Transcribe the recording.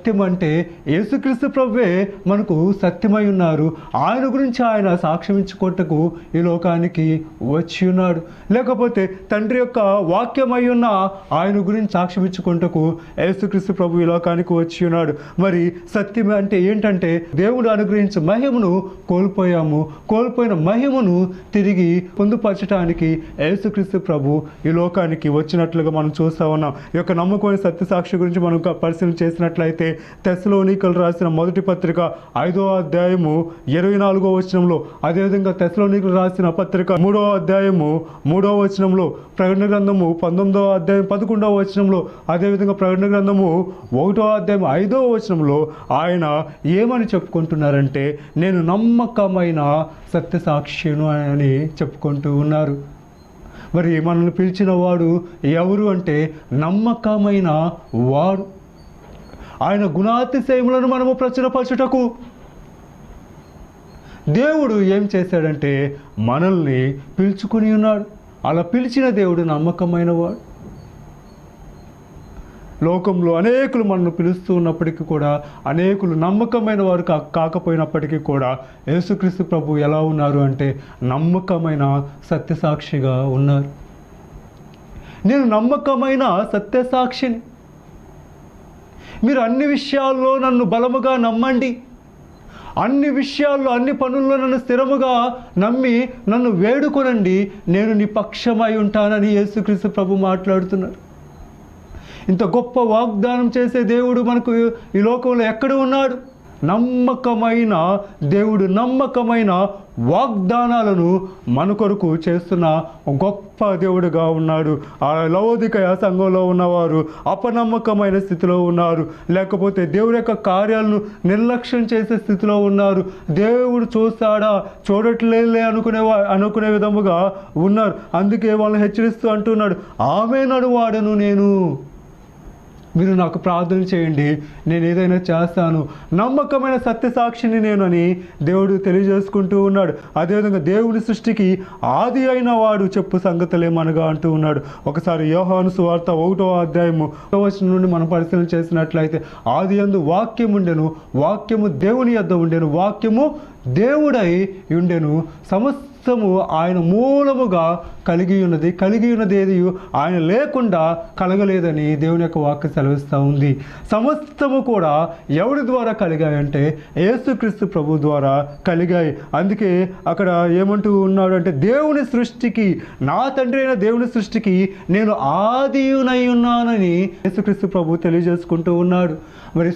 సత్యం అంటే యేసుక్రీస్తు ప్రభువే మనకు సత్యమై ఉన్నారు. ఆయన గురించి ఆయన సాక్ష్యమించుకోటకు ఈ లోకానికి వచ్చి ఉన్నాడు. లేకపోతే తండ్రి యొక్క వాక్యమై ఉన్న ఆయన గురించి సాక్ష్యమించుకుంటకు యేసుక్రీస్తు ప్రభు ఈ లోకానికి వచ్చి ఉన్నాడు. మరి సత్యం అంటే ఏంటంటే దేవుడు అనుగ్రహించిన మహిమను కోల్పోయాము. కోల్పోయిన మహిమను తిరిగి పొందుపరచడానికి యేసుక్రీస్తు ప్రభు ఈ లోకానికి వచ్చినట్లుగా మనం చూస్తూ ఉన్నాం. ఈ యొక్క నమ్మకమైన సత్యసాక్షి గురించి మనం పరిశీలన చేసినట్లయితే తెస్సలోనికలు రాసిన మొదటి పత్రిక 5వ అధ్యాయము 24వ వచనంలో, అదేవిధంగా తెస్సలోనికలు రాసిన పత్రిక 3వ అధ్యాయము 3వ వచనంలో, ప్రకటన గ్రంథము 19వ అధ్యాయం 11వ వచనంలో, అదేవిధంగా ప్రకటన గ్రంథము 1వ అధ్యాయం 5వ వచనంలో ఆయన ఏమని చెప్పుకుంటున్నారంటే నేను నమ్మకమైన సత్యసాక్షిను అని చెప్పుకుంటూ ఉన్నారు. మరి మనల్ని పిలిచిన వాడు ఎవరు అంటే నమ్మకమైన వాడు. ఆయన గుణాతిశయములను మనము ప్రచురపరచుటకు దేవుడు ఏం చేశాడంటే మనల్ని పిలుచుకుని ఉన్నాడు. అలా పిలిచిన దేవుడు నమ్మకమైన వాడు. లోకంలో అనేకులు మనల్ని పిలుస్తూ ఉన్నప్పటికీ కూడా అనేకులు నమ్మకమైన వారు కాకపోయినప్పటికీ కూడా యేసుక్రీస్తు ప్రభు ఎలా ఉన్నారు అంటే నమ్మకమైన సత్యసాక్షిగా ఉన్నారు. నేను నమ్మకమైన సత్యసాక్షిని. మీరు అన్ని విషయాల్లో నన్ను బలముగా నమ్మండి. అన్ని విషయాల్లో అన్ని పనుల్లో నన్ను స్థిరముగా నమ్మి నన్ను వేడుకొనండి, నేను నీ పక్షమై ఉంటానని యేసుక్రీస్తు ప్రభు మాట్లాడుతున్నారు. ఇంత గొప్ప వాగ్దానం చేసే దేవుడు మనకు ఈ లోకంలో ఎక్కడ ఉన్నాడు? నమ్మకమైన దేవుడు నమ్మకమైన వాగ్దానాలను మన కొరకు చేస్తున్న గొప్ప దేవుడుగా ఉన్నాడు. ఆ లవోదికయ సంఘంలో ఉన్నవారు అపనమ్మకమైన స్థితిలో ఉన్నారు. లేకపోతే దేవుడి యొక్క కార్యాలను నిర్లక్ష్యం చేసే స్థితిలో ఉన్నారు. దేవుడు చూస్తాడా చూడట్లేదులే అనుకునే విధముగా ఉన్నారు. అందుకే వాళ్ళని హెచ్చరిస్తూ అంటున్నాడు, ఆమెనను వాడను నేను, మీరు నాకు ప్రార్థన చేయండి, నేను ఏదైనా చేస్తాను, నమ్మకమైన సత్యసాక్షిని నేను అని దేవుడు తెలియజేసుకుంటూ ఉన్నాడు. అదేవిధంగా దేవుడి సృష్టికి ఆది అయిన వాడు చెప్పు సంగతులేమనగా అంటూ ఉన్నాడు. ఒకసారి యోహాను సువార్త 1వ అధ్యాయము 1వ వచనం నుండి మనం పరిశీలన చేసినట్లయితే, ఆది యందు వాక్యం ఉండెను, వాక్యము దేవుని యొద్ద ఉండెను, వాక్యము దేవుడై ఉండెను, సమస్తము ఆయన మూలముగా కలిగి ఉన్నది ఏది ఆయన లేకుండా కలగలేదని దేవుని యొక్క వాక్యం సెలవిస్తూ ఉంది. సమస్తము కూడా ఎవరి ద్వారా కలిగాయంటే యేసుక్రీస్తు ప్రభు ద్వారా కలిగాయి. అందుకే అక్కడ ఏమంటూ ఉన్నాడు అంటే దేవుని సృష్టికి, నా తండ్రి అయిన దేవుని సృష్టికి నేను ఆదియునై ఉన్నానని యేసుక్రీస్తు ప్రభు తెలియజేసుకుంటూ ఉన్నాడు. మరి